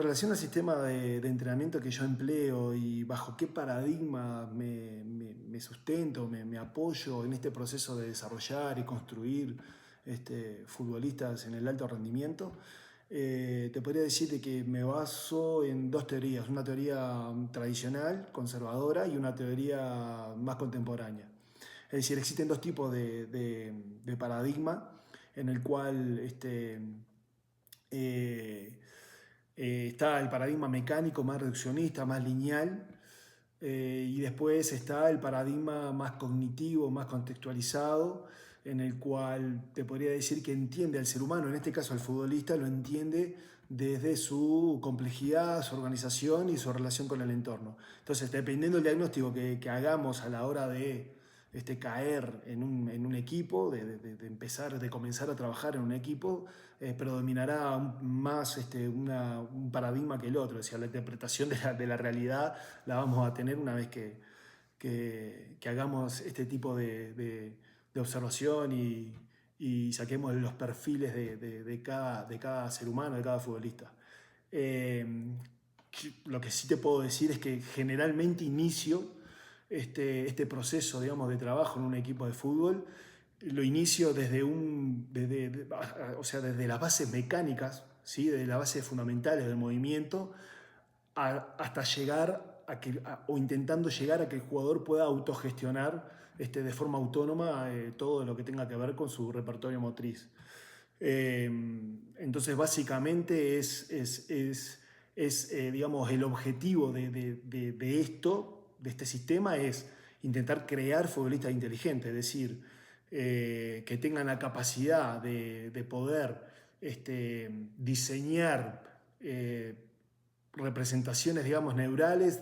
relación al sistema de entrenamiento que yo empleo y bajo qué paradigma me sustento, me apoyo en este proceso de desarrollar y construir futbolistas en el alto rendimiento, te podría decir de que me baso en dos teorías, una teoría tradicional, conservadora, y una teoría más contemporánea. Es decir, existen dos tipos de paradigma en el cual eh, está el paradigma mecánico más reduccionista, más lineal, y después está el paradigma más cognitivo, más contextualizado, en el cual te podría decir que entiende al ser humano, en este caso al futbolista, lo entiende desde su complejidad, su organización y su relación con el entorno. Entonces, dependiendo del diagnóstico que hagamos a la hora de caer en un equipo, de comenzar a trabajar en un equipo, predominará más un paradigma que el otro. O sea, la interpretación de la realidad la vamos a tener una vez que hagamos este tipo de observación y saquemos los perfiles de cada ser humano, de cada futbolista. Eh, lo que sí te puedo decir es que generalmente inicio este proceso, digamos, de trabajo en un equipo de fútbol, lo inicio o sea, desde las bases mecánicas, ¿sí? Desde las bases fundamentales del movimiento, hasta llegar o intentando llegar a que el jugador pueda autogestionar de forma autónoma todo lo que tenga que ver con su repertorio motriz. Eh, entonces, básicamente digamos, el objetivo de esto, de este sistema, es intentar crear futbolistas inteligentes, es decir, que tengan la capacidad de poder diseñar representaciones, digamos, neurales,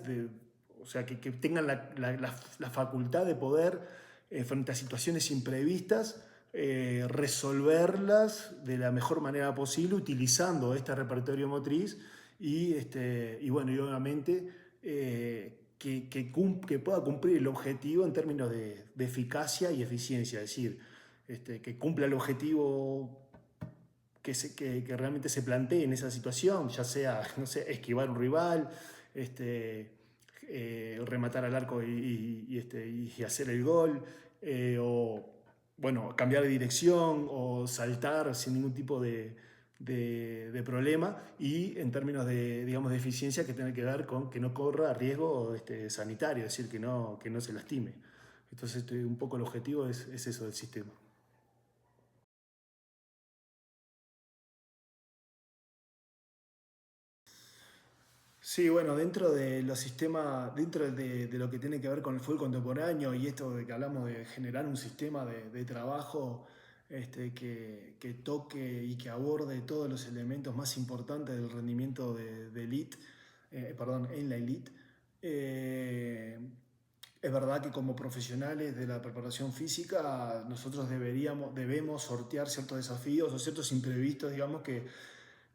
o sea, que tengan la facultad de poder, frente a situaciones imprevistas, resolverlas de la mejor manera posible utilizando este repertorio motriz y bueno, y obviamente que pueda cumplir el objetivo en términos de eficacia y eficiencia, es decir, que cumpla el objetivo que realmente se plantee en esa situación, ya sea, no sé, esquivar un rival, rematar al arco y hacer el gol, o bueno, cambiar de dirección o saltar sin ningún tipo de problema, y en términos digamos, de eficiencia, que tiene que ver con que no corra riesgo sanitario, es decir, que no se lastime. Entonces, un poco el objetivo es eso del sistema. Sí, bueno, dentro de los sistemas, dentro de lo que tiene que ver con el fútbol contemporáneo y esto de que hablamos de generar un sistema de trabajo que toque y que aborde todos los elementos más importantes del rendimiento de elite, perdón, en la elite, eh, es verdad que como profesionales de la preparación física nosotros debemos sortear ciertos desafíos o ciertos imprevistos, digamos, que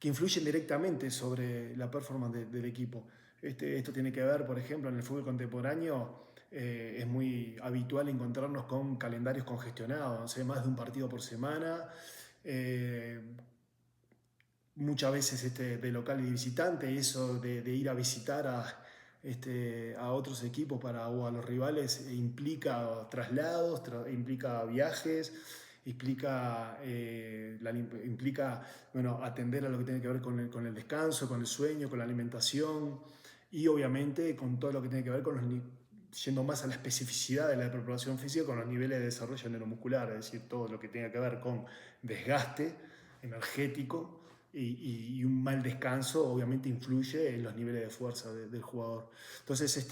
influyen directamente sobre la performance del equipo. Esto tiene que ver, por ejemplo, en el fútbol contemporáneo, es muy habitual encontrarnos con calendarios congestionados, no sé, más de un partido por semana, eh, muchas veces de local y de visitante, y eso de ir a visitar a otros equipos o a los rivales implica traslados, implica viajes, implica bueno, atender a lo que tiene que ver con el descanso, con el sueño, con la alimentación y obviamente con todo lo que tiene que ver con yendo más a la especificidad de la preparación física, con los niveles de desarrollo neuromuscular, es decir, todo lo que tenga que ver con desgaste energético y un mal descanso obviamente influye en los niveles de fuerza del jugador. Entonces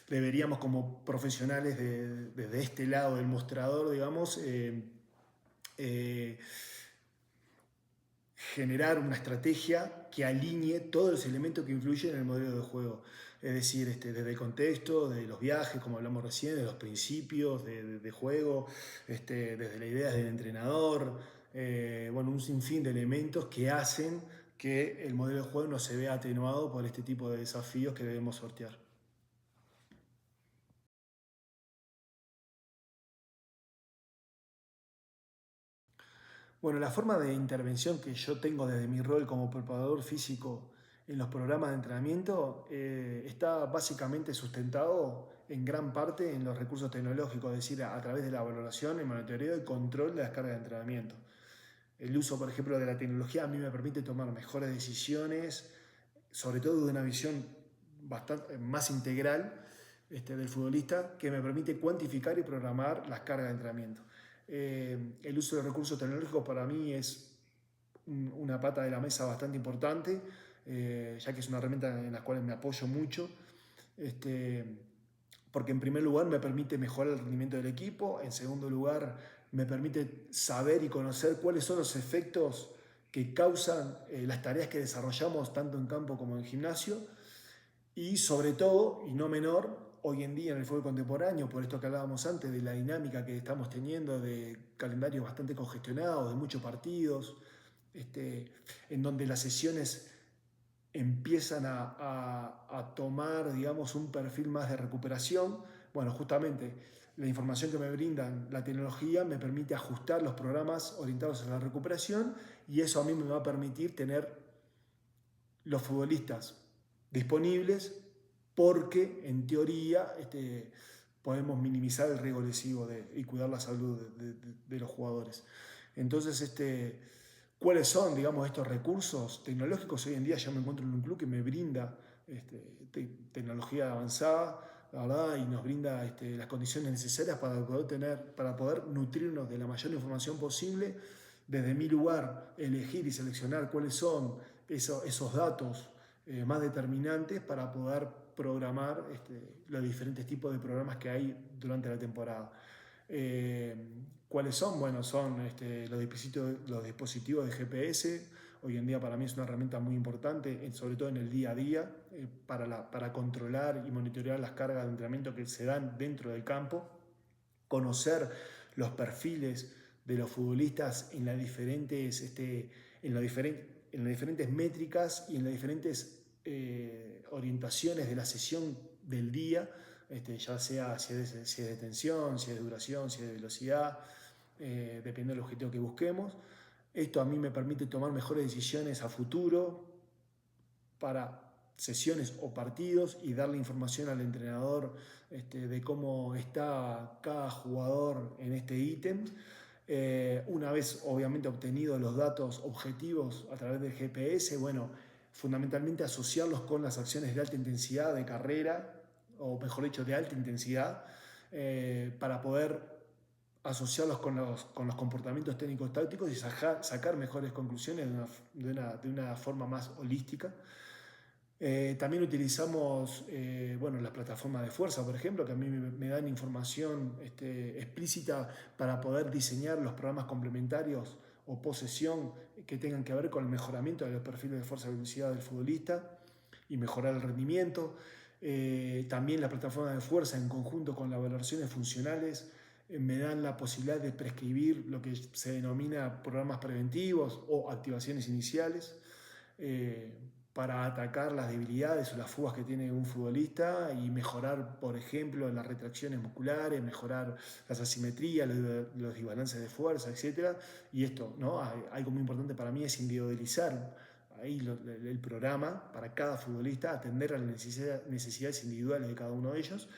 deberíamos como profesionales desde este lado del mostrador, digamos, eh, generar una estrategia que alinee todos los elementos que influyen en el modelo de juego. Es decir, desde el contexto, de los viajes, como hablamos recién, de los principios de juego, desde la idea del entrenador, bueno, un sinfín de elementos que hacen que el modelo de juego no se vea atenuado por este tipo de desafíos que debemos sortear. Bueno, la forma de intervención que yo tengo desde mi rol como preparador físico en los programas de entrenamiento está básicamente sustentado en gran parte en los recursos tecnológicos, es decir, a través de la valoración, el monitoreo y control de las cargas de entrenamiento. El uso, por ejemplo, de la tecnología a mí me permite tomar mejores decisiones, sobre todo de una visión bastante más integral del futbolista, que me permite cuantificar y programar las cargas de entrenamiento. El uso de recursos tecnológicos para mí es una pata de la mesa bastante importante, ya que es una herramienta en la cual me apoyo mucho, porque en primer lugar me permite mejorar el rendimiento del equipo, en segundo lugar me permite saber y conocer cuáles son los efectos que causan las tareas que desarrollamos tanto en campo como en gimnasio, y sobre todo, y no menor, hoy en día en el fútbol contemporáneo, por esto que hablábamos antes, de la dinámica que estamos teniendo, de calendarios bastante congestionados, de muchos partidos, en donde las sesiones empiezan a tomar, digamos, un perfil más de recuperación. Bueno, justamente la información que me brindan la tecnología me permite ajustar los programas orientados a la recuperación, y eso a mí me va a permitir tener los futbolistas disponibles, porque en teoría podemos minimizar el riesgo lesivo y cuidar la salud de los jugadores. Entonces, ¿cuáles son, digamos, estos recursos tecnológicos? Hoy en día yo me encuentro en un club que me brinda tecnología avanzada, la verdad, y nos brinda las condiciones necesarias para poder nutrirnos de la mayor información posible, desde mi lugar elegir y seleccionar cuáles son esos datos más determinantes para poder programar los diferentes tipos de programas que hay durante la temporada. ¿Cuáles son? Bueno, son los dispositivos de GPS. Hoy en día para mí es una herramienta muy importante, sobre todo en el día a día, para controlar y monitorear las cargas de entrenamiento que se dan dentro del campo, conocer los perfiles de los futbolistas en las diferentes métricas y en las diferentes orientaciones de la sesión del día, ya sea si es de tensión, si es de duración, si es de velocidad, depende del objetivo que busquemos. Esto a mí me permite tomar mejores decisiones a futuro para sesiones o partidos, y darle información al entrenador de cómo está cada jugador en este ítem. Una vez obviamente obtenidos los datos objetivos a través del GPS, bueno, fundamentalmente asociarlos con las acciones de alta intensidad de carrera, o mejor dicho, de alta intensidad, para poder asociarlos con los comportamientos técnicos tácticos y sacar mejores conclusiones de una forma más holística. También utilizamos bueno, las plataformas de fuerza, por ejemplo, que a mí me dan información explícita para poder diseñar los programas complementarios o posesión que tengan que ver con el mejoramiento de los perfiles de fuerza y velocidad del futbolista y mejorar el rendimiento. También las plataformas de fuerza, en conjunto con las valoraciones funcionales, me dan la posibilidad de prescribir lo que se denomina programas preventivos o activaciones iniciales, para atacar las debilidades o las fugas que tiene un futbolista y mejorar, por ejemplo, las retracciones musculares, mejorar las asimetrías, los desbalances de fuerza, etc. Y esto, ¿no? Algo muy importante para mí es individualizar ahí el programa para cada futbolista, atender a las necesidades individuales de cada uno de ellos.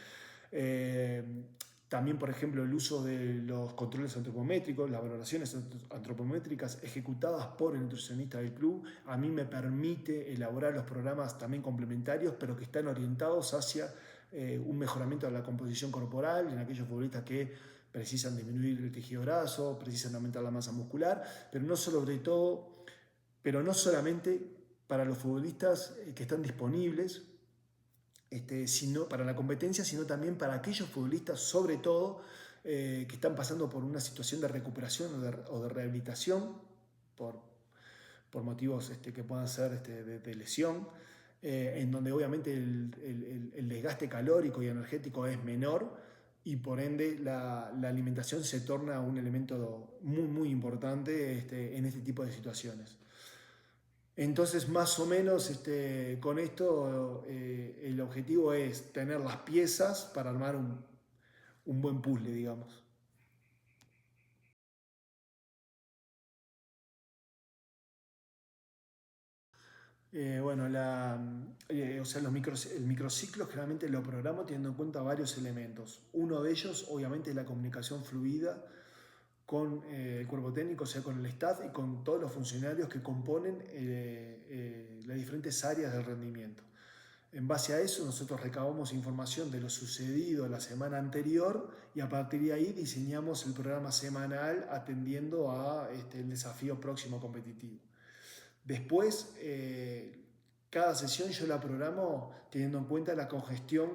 También, por ejemplo, el uso de los controles antropométricos, las valoraciones antropométricas ejecutadas por el nutricionista del club, a mí me permite elaborar los programas también complementarios, pero que están orientados hacia un mejoramiento de la composición corporal en aquellos futbolistas que precisan disminuir el tejido graso, precisan aumentar la masa muscular, pero no solamente para los futbolistas que están disponibles, sino para la competencia, sino también para aquellos futbolistas, sobre todo, que están pasando por una situación de recuperación o de rehabilitación por motivos que puedan ser de lesión, en donde obviamente el desgaste calórico y energético es menor, y por ende la alimentación se torna un elemento muy, muy importante en este tipo de situaciones. Entonces, más o menos con esto el objetivo es tener las piezas para armar un buen puzzle, digamos. Bueno, o sea, el microciclo generalmente lo programo teniendo en cuenta varios elementos. Uno de ellos, obviamente, es la comunicación fluida con el cuerpo técnico, o sea, con el staff y con todos los funcionarios que componen las diferentes áreas del rendimiento. En base a eso, nosotros recabamos información de lo sucedido la semana anterior y a partir de ahí diseñamos el programa semanal atendiendo a el desafío próximo competitivo. Después, cada sesión yo la programo teniendo en cuenta la congestión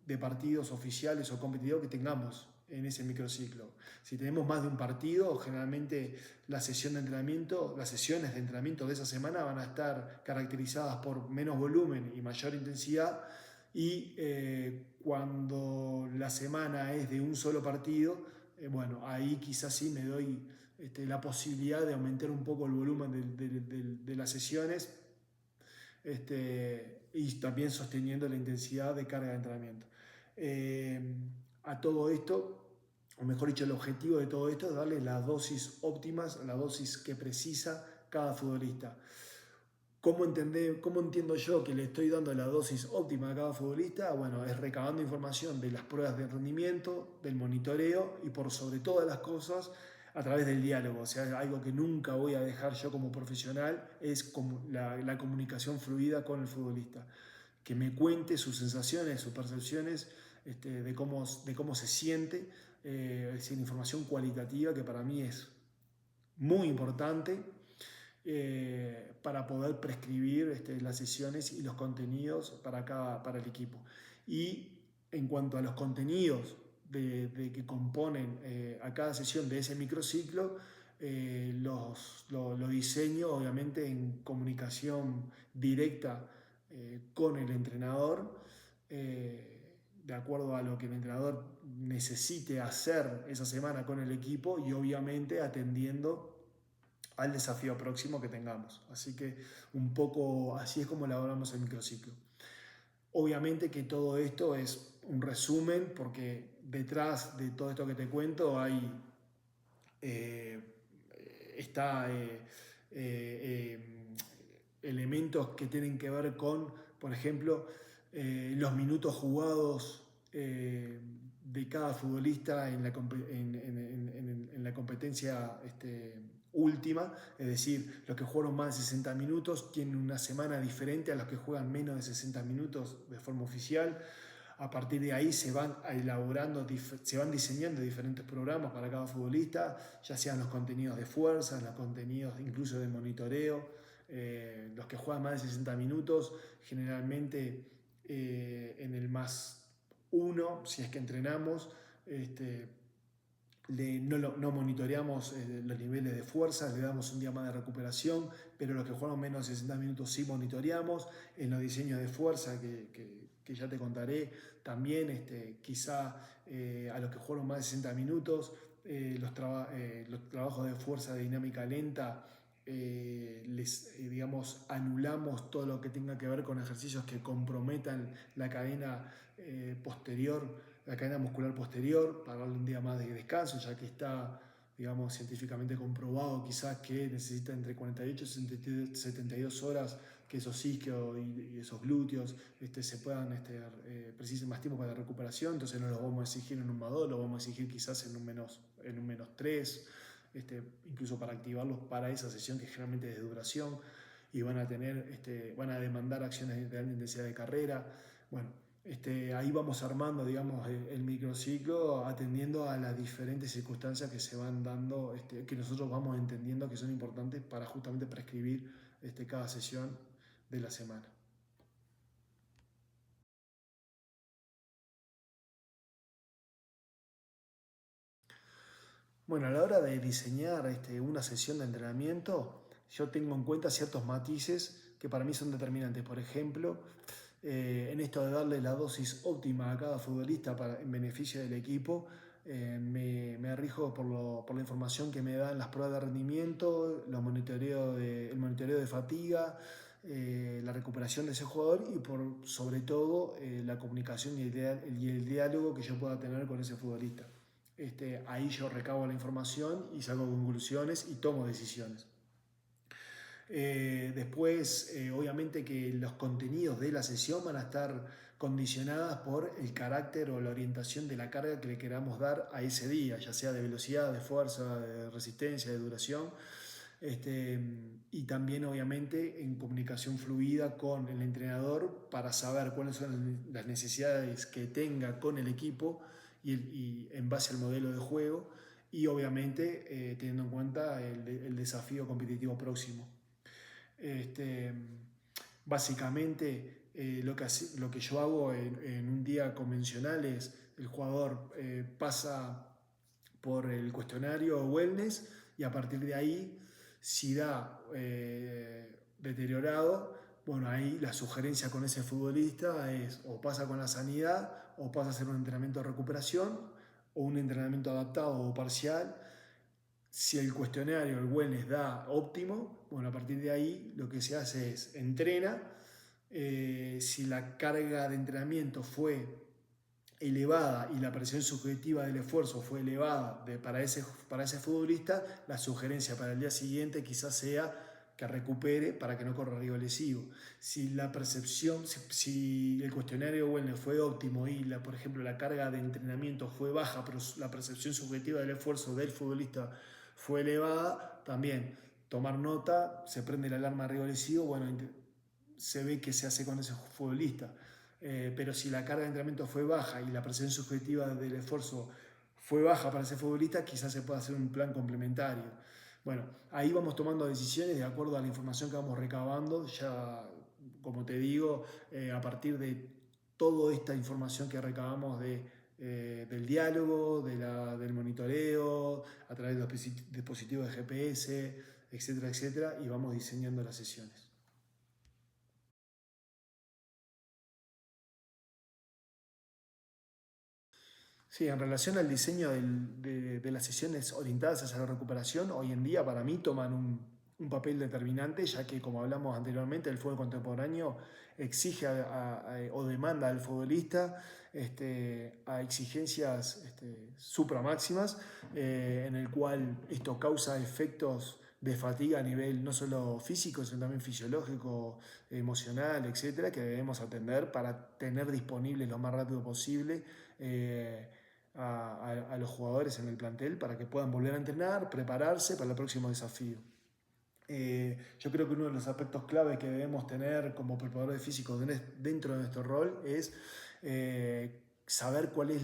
de partidos oficiales o competitivos que tengamos en ese microciclo. Si tenemos más de un partido, generalmente las sesiones de entrenamiento de esa semana van a estar caracterizadas por menos volumen y mayor intensidad. Y cuando la semana es de un solo partido, bueno, ahí quizás sí me doy la posibilidad de aumentar un poco el volumen de las sesiones, y también sosteniendo la intensidad de carga de entrenamiento. A todo esto, o mejor dicho, el objetivo de todo esto es darle las dosis óptimas, la dosis que precisa cada futbolista. ¿Cómo entiendo yo que le estoy dando la dosis óptima a cada futbolista? Bueno, es recabando información de las pruebas de rendimiento, del monitoreo y por sobre todas las cosas a través del diálogo. O sea, algo que nunca voy a dejar yo como profesional es la comunicación fluida con el futbolista. Que me cuente sus sensaciones, sus percepciones, de cómo se siente, es decir, información cualitativa que para mí es muy importante para poder prescribir las sesiones y los contenidos para el equipo. Y en cuanto a los contenidos que componen a cada sesión de ese microciclo, lo diseño obviamente en comunicación directa con el entrenador, de acuerdo a lo que el entrenador necesite hacer esa semana con el equipo y obviamente atendiendo al desafío próximo que tengamos. Así que un poco así es como elaboramos el microciclo. Obviamente que todo esto es un resumen porque detrás de todo esto que te cuento está elementos que tienen que ver con, por ejemplo, los minutos jugados de cada futbolista en la competencia última, es decir, los que jugaron más de 60 minutos tienen una semana diferente a los que juegan menos de 60 minutos de forma oficial. A partir de ahí se van diseñando diferentes programas para cada futbolista, ya sean los contenidos de fuerza, los contenidos incluso de monitoreo. Los que juegan más de 60 minutos, generalmente en el más uno, si es que entrenamos, no monitoreamos los niveles de fuerza, le damos un día más de recuperación, pero los que juegan menos de 60 minutos sí monitoreamos. En los diseños de fuerza que ya te contaré, también quizá a los que jugaron más de 60 minutos, los trabajos de fuerza de dinámica lenta, digamos, anulamos todo lo que tenga que ver con ejercicios que comprometan la cadena posterior, la cadena muscular posterior, para darle un día más de descanso, ya que está, digamos, científicamente comprobado quizás que necesita entre 48 y 72 horas que esos isquios y esos glúteos se puedan precisen más tiempo para la recuperación. Entonces no los vamos a exigir en un más 2, lo vamos a exigir quizás en un menos 3, incluso para activarlos para esa sesión que generalmente es de duración y van a demandar acciones de alta intensidad de carrera. Bueno, ahí vamos armando, digamos, el microciclo atendiendo a las diferentes circunstancias que se van dando, que nosotros vamos entendiendo que son importantes para justamente prescribir cada sesión de la semana. Bueno, a la hora de diseñar una sesión de entrenamiento, yo tengo en cuenta ciertos matices que para mí son determinantes. Por ejemplo, en esto de darle la dosis óptima a cada futbolista en beneficio del equipo, me rijo por la información que me dan las pruebas de rendimiento, el monitoreo de fatiga, la recuperación de ese jugador y sobre todo la comunicación y el diálogo que yo pueda tener con ese futbolista. Ahí yo recabo la información y saco conclusiones y tomo decisiones. Después, obviamente que los contenidos de la sesión van a estar condicionadas por el carácter o la orientación de la carga que le queramos dar a ese día, ya sea de velocidad, de fuerza, de resistencia, de duración. Y también obviamente en comunicación fluida con el entrenador para saber cuáles son las necesidades que tenga con el equipo y en base al modelo de juego y obviamente teniendo en cuenta el desafío competitivo próximo. Este, Básicamente lo que yo hago en un día convencional es el jugador pasa por el cuestionario wellness y a partir de ahí, si da deteriorado, bueno, ahí la sugerencia con ese futbolista es o pasa con la sanidad o pasa a hacer un entrenamiento de recuperación o un entrenamiento adaptado o parcial. Si el cuestionario, el wellness da óptimo, bueno, a partir de ahí lo que se hace es entrena. Si la carga de entrenamiento fue elevada y la presión subjetiva del esfuerzo fue elevada para ese futbolista, la sugerencia para el día siguiente quizás sea que recupere para que no corra riesgo lesivo. Si la percepción, si el cuestionario wellness fue óptimo y por ejemplo la carga de entrenamiento fue baja, pero la percepción subjetiva del esfuerzo del futbolista fue elevada, también tomar nota, se prende la alarma de riesgo lesivo, bueno, se ve qué se hace con ese futbolista. Pero si la carga de entrenamiento fue baja y la presión subjetiva del esfuerzo fue baja para ese futbolista, quizás se pueda hacer un plan complementario. Bueno, ahí vamos tomando decisiones de acuerdo a la información que vamos recabando, ya como te digo, a partir de toda esta información que recabamos del diálogo, del monitoreo, a través de los dispositivos de GPS, etcétera, etcétera, y vamos diseñando las sesiones. Sí, en relación al diseño de las sesiones orientadas hacia la recuperación, hoy en día para mí toman un papel determinante, ya que como hablamos anteriormente, el fútbol contemporáneo exige o demanda al futbolista a exigencias supramáximas, en el cual esto causa efectos de fatiga a nivel no solo físico, sino también fisiológico, emocional, etcétera, que debemos atender para tener disponibles lo más rápido posible a los jugadores en el plantel para que puedan volver a entrenar, prepararse para el próximo desafío. Yo creo que uno de los aspectos clave que debemos tener como preparadores físicos dentro de nuestro rol es saber cuál es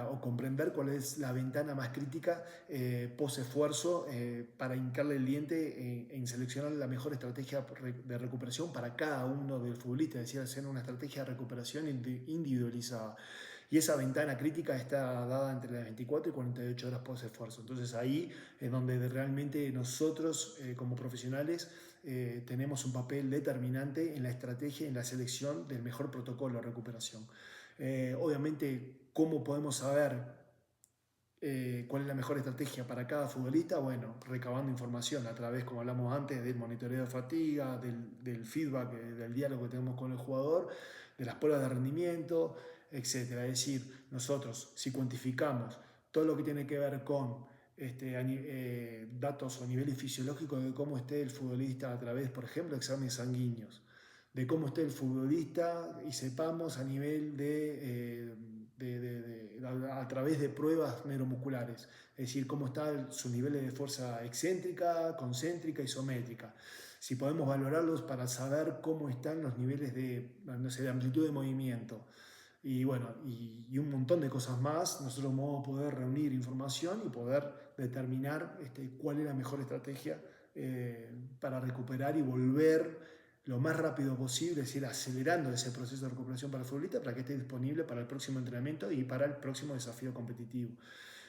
o comprender cuál es la ventana más crítica post esfuerzo para hincarle el diente en seleccionar la mejor estrategia de recuperación para cada uno del futbolista, es decir, hacer una estrategia de recuperación individualizada. Y esa ventana crítica está dada entre las 24 y 48 horas post esfuerzo. Entonces ahí es donde realmente nosotros como profesionales tenemos un papel determinante en la estrategia y en la selección del mejor protocolo de recuperación. Obviamente, ¿cómo podemos saber cuál es la mejor estrategia para cada futbolista? Bueno, recabando información a través, como hablamos antes, del monitoreo de fatiga, del feedback, del diálogo que tenemos con el jugador, de las pruebas de rendimiento, etcétera. Es decir, nosotros, si cuantificamos todo lo que tiene que ver con datos o niveles fisiológicos de cómo esté el futbolista a través, por ejemplo, de exámenes sanguíneos, de cómo esté el futbolista y sepamos a nivel a través de pruebas neuromusculares, es decir, cómo están sus niveles de fuerza excéntrica, concéntrica, isométrica. Si podemos valorarlos para saber cómo están los niveles no sé, de amplitud de movimiento. Y bueno, y un montón de cosas más, nosotros vamos a poder reunir información y poder determinar cuál es la mejor estrategia para recuperar y volver lo más rápido posible, es decir, acelerando ese proceso de recuperación para el futbolista para que esté disponible para el próximo entrenamiento y para el próximo desafío competitivo.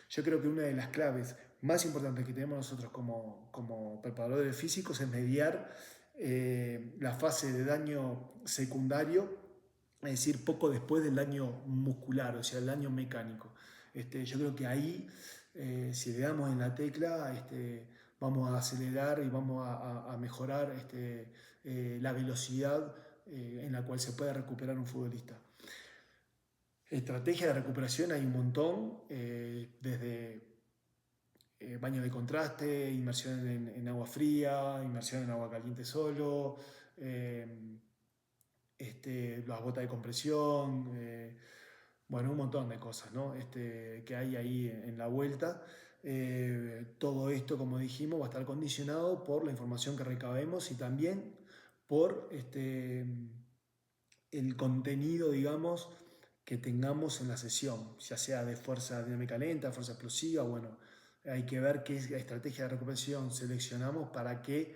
Yo creo que una de las claves más importantes que tenemos nosotros como preparadores físicos es mediar la fase de daño secundario, es decir, poco después del daño muscular, o sea, el daño mecánico. Yo creo que ahí, si le damos en la tecla, vamos a acelerar y vamos a mejorar la velocidad en la cual se puede recuperar un futbolista. Estrategia de recuperación hay un montón, desde baño de contraste, inmersión en agua fría, inmersión en agua caliente solo, las botas de compresión, bueno, un montón de cosas, ¿no? Que hay ahí en la vuelta. Todo esto, como dijimos, va a estar condicionado por la información que recabemos y también por el contenido, digamos, que tengamos en la sesión, ya sea de fuerza dinámica lenta, fuerza explosiva. Bueno, hay que ver qué estrategia de recuperación seleccionamos para que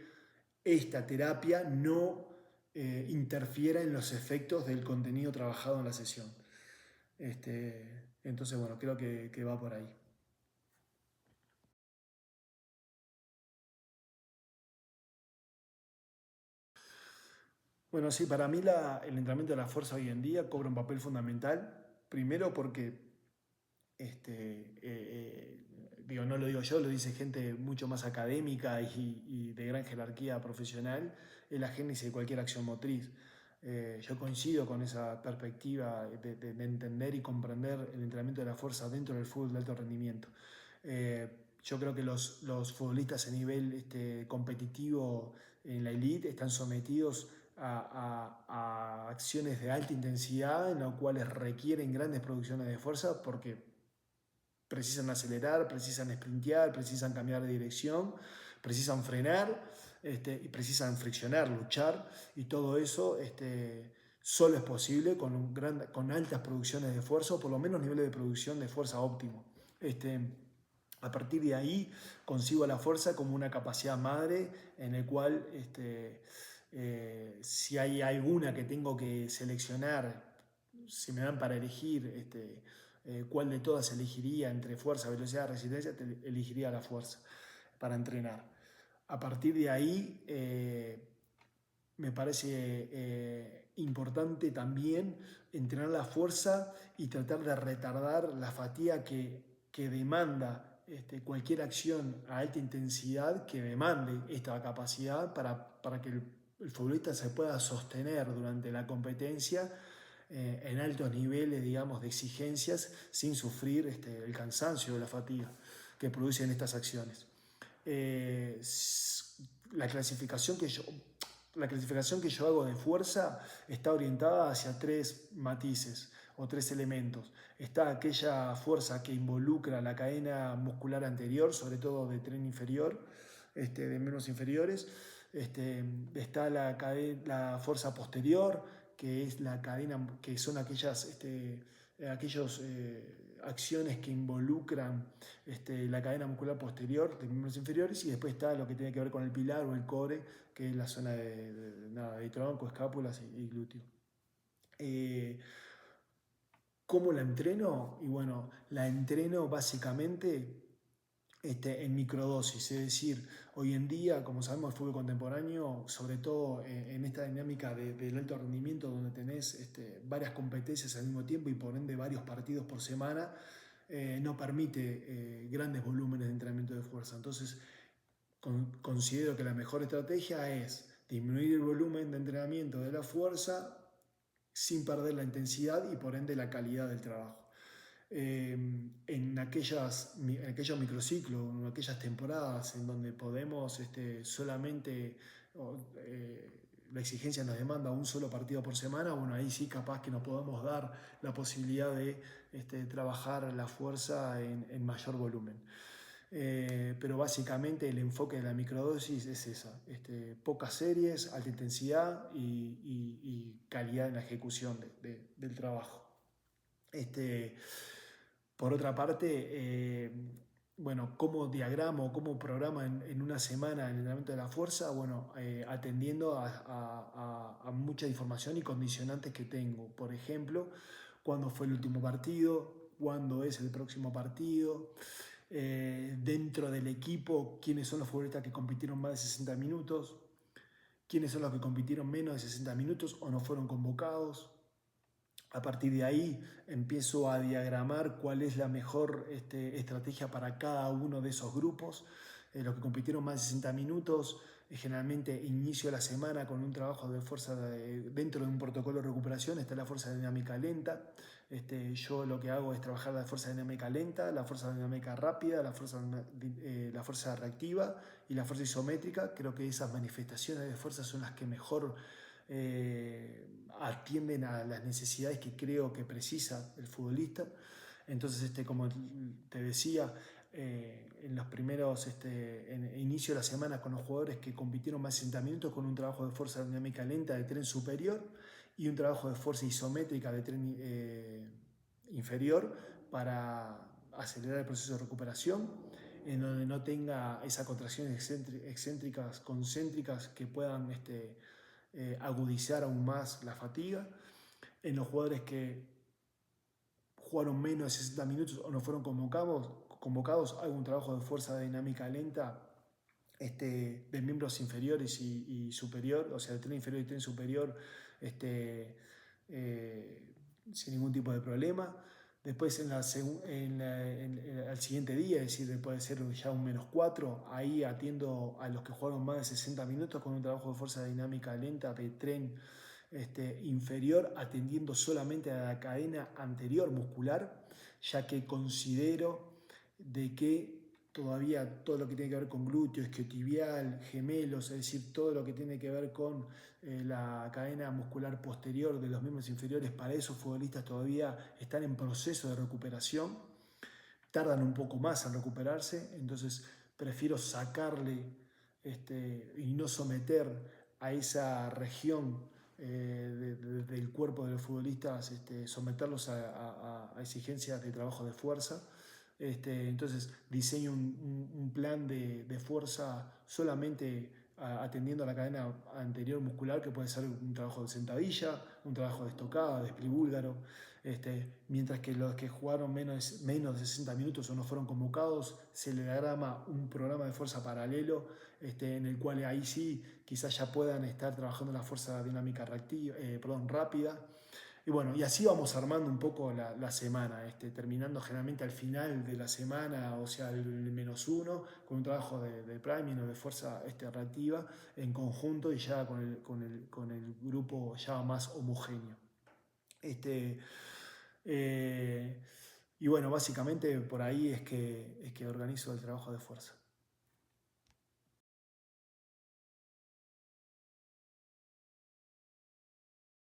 esta terapia no interfiera en los efectos del contenido trabajado en la sesión. Entonces, bueno, creo que va por ahí. Bueno, sí, para mí el entrenamiento de la fuerza hoy en día cobra un papel fundamental. Primero porque, digo, no lo digo yo, lo dice gente mucho más académica y de gran jerarquía profesional, es la génesis de cualquier acción motriz. Yo coincido con esa perspectiva de entender y comprender el entrenamiento de la fuerza dentro del fútbol de alto rendimiento. Yo creo que los futbolistas a nivel competitivo en la elite están sometidos a acciones de alta intensidad en las cuales requieren grandes producciones de fuerza porque precisan acelerar, precisan sprintear, precisan cambiar de dirección, precisan frenar, y precisan friccionar, luchar, y todo eso solo es posible con altas producciones de fuerza, o por lo menos niveles de producción de fuerza óptimo. A partir de ahí concibo la fuerza como una capacidad madre en el cual si hay alguna que tengo que seleccionar, si me dan para elegir cuál de todas elegiría entre fuerza, velocidad, resistencia, elegiría la fuerza para entrenar. A partir de ahí me parece importante también entrenar la fuerza y tratar de retardar la fatiga que demanda cualquier acción a alta intensidad que demande esta capacidad para que el futbolista se pueda sostener durante la competencia en altos niveles, digamos, de exigencias sin sufrir el cansancio o la fatiga que producen estas acciones. Eh, la clasificación que yo, la clasificación que yo hago de fuerza está orientada hacia tres matices o tres elementos. Está aquella fuerza que involucra la cadena muscular anterior, sobre todo de tren inferior, de miembros inferiores. Está la fuerza posterior, que es la cadena, que son aquellas acciones que involucran la cadena muscular posterior de miembros inferiores, y después está lo que tiene que ver con el pilar o el core, que es la zona de tronco, escápulas y glúteo. ¿Cómo la entreno? Y bueno, la entreno básicamente en microdosis, es decir, hoy en día, como sabemos, el fútbol contemporáneo, sobre todo en esta dinámica del alto rendimiento, donde tenés varias competencias al mismo tiempo y por ende varios partidos por semana, no permite grandes volúmenes de entrenamiento de fuerza. Entonces, considero que la mejor estrategia es disminuir el volumen de entrenamiento de la fuerza sin perder la intensidad y por ende la calidad del trabajo. En aquellos microciclos, en aquellas temporadas en donde podemos solamente la exigencia nos demanda un solo partido por semana, bueno, ahí sí capaz que nos podemos dar la posibilidad de trabajar la fuerza en mayor volumen. Pero básicamente el enfoque de la microdosis es esa, pocas series, alta intensidad y calidad en la ejecución del trabajo. Por otra parte, bueno, ¿cómo diagramo, cómo programa en una semana el entrenamiento de la fuerza? Bueno, atendiendo a mucha información y condicionantes que tengo. Por ejemplo, cuándo fue el último partido, cuándo es el próximo partido, dentro del equipo, quiénes son los futbolistas que compitieron más de 60 minutos, quiénes son los que compitieron menos de 60 minutos o no fueron convocados. A partir de ahí empiezo a diagramar cuál es la mejor estrategia para cada uno de esos grupos. Los que compitieron más de 60 minutos, generalmente inicio la semana con un trabajo de fuerza dentro de un protocolo de recuperación. Está la fuerza dinámica lenta, Yo lo que hago es trabajar la fuerza dinámica lenta, la fuerza dinámica rápida, la fuerza reactiva y la fuerza isométrica. Creo que esas manifestaciones de fuerza son las que mejor atienden a las necesidades que creo que precisa el futbolista. Entonces, como te decía, en los primeros inicio de la semana con los jugadores que compitieron más de 60 minutos con un trabajo de fuerza dinámica lenta de tren superior y un trabajo de fuerza isométrica de tren inferior para acelerar el proceso de recuperación, en donde no tenga esas contracciones excéntricas, concéntricas que puedan agudizar aún más la fatiga. En los jugadores que jugaron menos de 60 minutos o no fueron convocados hago un trabajo de fuerza dinámica lenta de miembros inferiores y superior, o sea, el tren inferior y el tren superior, sin ningún tipo de problema. Después al siguiente día, es decir, puede ser ya un -4, ahí atiendo a los que jugaron más de 60 minutos con un trabajo de fuerza dinámica lenta de tren inferior, atendiendo solamente a la cadena anterior muscular, ya que considero de que todavía todo lo que tiene que ver con glúteo, isquiotibial, gemelos, es decir, todo lo que tiene que ver con la cadena muscular posterior de los miembros inferiores, para esos futbolistas todavía están en proceso de recuperación, tardan un poco más en recuperarse, entonces prefiero sacarle y no someter a esa región del cuerpo de los futbolistas, someterlos a exigencias de trabajo de fuerza. Entonces diseño un plan de fuerza solamente atendiendo a la cadena anterior muscular, que puede ser un trabajo de sentadilla, un trabajo de estocada, de split búlgaro, mientras que los que jugaron menos de 60 minutos o no fueron convocados, se le diagrama un programa de fuerza paralelo, en el cual ahí sí quizás ya puedan estar trabajando la fuerza dinámica rápida. Y bueno, y así vamos armando un poco la semana, terminando generalmente al final de la semana, o sea, el -1, con un trabajo de priming o de fuerza reactiva en conjunto y ya con el grupo ya más homogéneo. Y bueno, básicamente por ahí es que organizo el trabajo de fuerza.